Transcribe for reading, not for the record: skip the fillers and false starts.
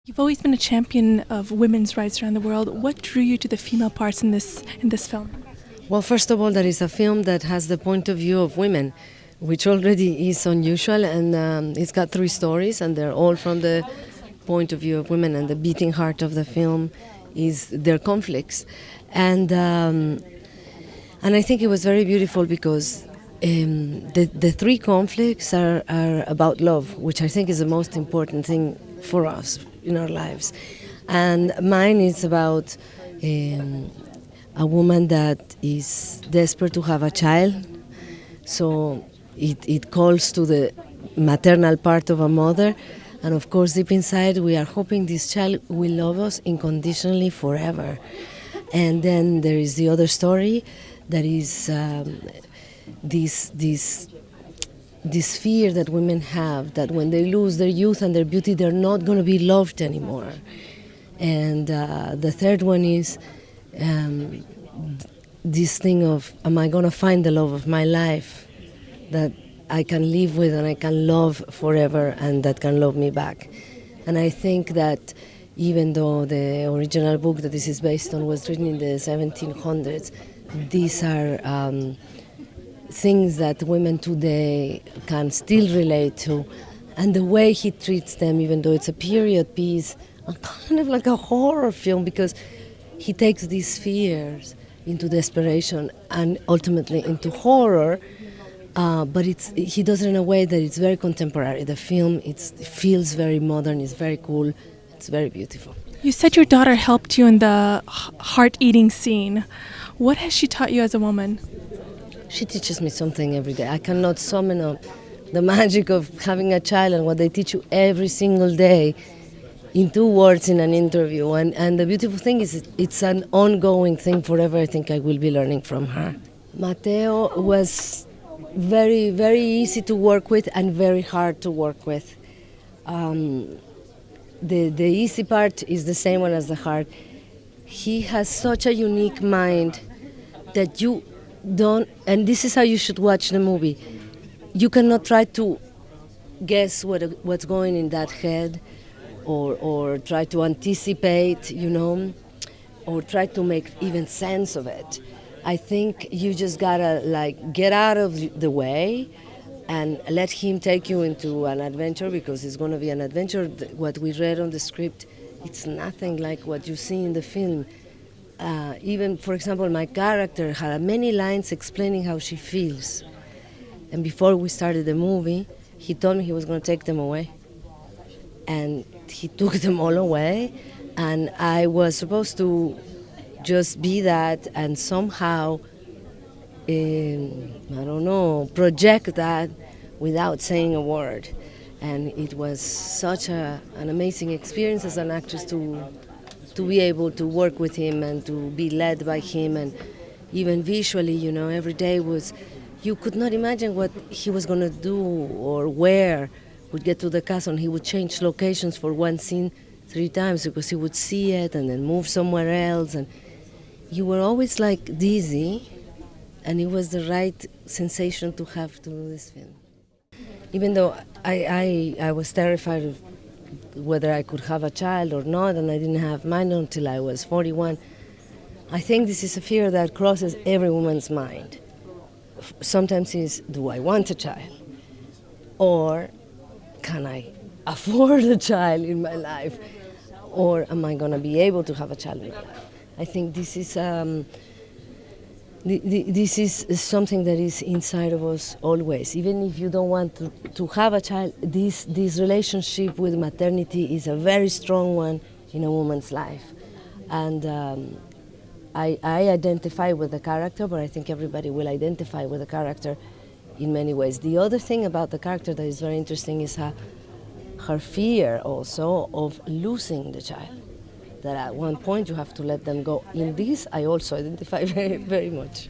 You've always been a champion of women's rights around the world. What drew you to the female parts in this film? Well, first of all, there is a film that has the point of view of women, which already is unusual, and it's got three stories, and they're all from the point of view of women. And the beating heart of the film is their conflicts, and I think it was very beautiful because the three conflicts are about love, which I think is the most important thing for us in our lives, and mine is about. A woman that is desperate to have a child, so it calls to the maternal part of a mother, and of course deep inside we are hoping this child will love us unconditionally forever. And then there is the other story that is this fear that women have that when they lose their youth and their beauty they're not going to be loved anymore. And the third one is this thing of, am I going to find the love of my life that I can live with and I can love forever and that can love me back? And I think that even though the original book that this is based on was written in the 1700s, these are things that women today can still relate to. And the way he treats them, even though it's a period piece, kind of like a horror film, because he takes these fears into desperation and ultimately into horror, but he does it in a way that it's very contemporary. The film, it feels very modern, it's very cool, it's very beautiful. You said your daughter helped you in the heart-eating scene. What has she taught you as a woman? She teaches me something every day. I cannot summon up the magic of having a child and what they teach you every single day in 2 words in an interview. And the beautiful thing is it's an ongoing thing forever. I think I will be learning from her. Mateo was very, very easy to work with and very hard to work with. The easy part is the same one as the hard. He has such a unique mind that you don't, and this is how you should watch the movie. You cannot try to guess what's going in that head, or try to anticipate, or try to make even sense of it. I think you just gotta get out of the way and let him take you into an adventure, because it's going to be an adventure. What we read on the script, it's nothing like what you see in the film. Even, for example, my character had many lines explaining how she feels. And before we started the movie, he told me he was going to take them away. And he took them all away, and I was supposed to just be that and somehow, project that without saying a word. And it was such an amazing experience as an actress to be able to work with him and to be led by him, and even visually, every day was, you could not imagine what he was going to do or where. Would get to the castle and he would change locations for one scene 3 times because he would see it and then move somewhere else, and you were always dizzy, and it was the right sensation to have to do this film. Even though I was terrified of whether I could have a child or not, and I didn't have mine until I was 41, I think this is a fear that crosses every woman's mind. Sometimes it's, do I want a child? Or can I afford a child in my life? Or am I going to be able to have a child in my life? I think this is something that is inside of us always. Even if you don't want to have a child, this relationship with maternity is a very strong one in a woman's life. And I identify with the character, but I think everybody will identify with the character in many ways. The other thing about the character that is very interesting is her fear also of losing the child, that at one point you have to let them go. In this, I also identify very, very much.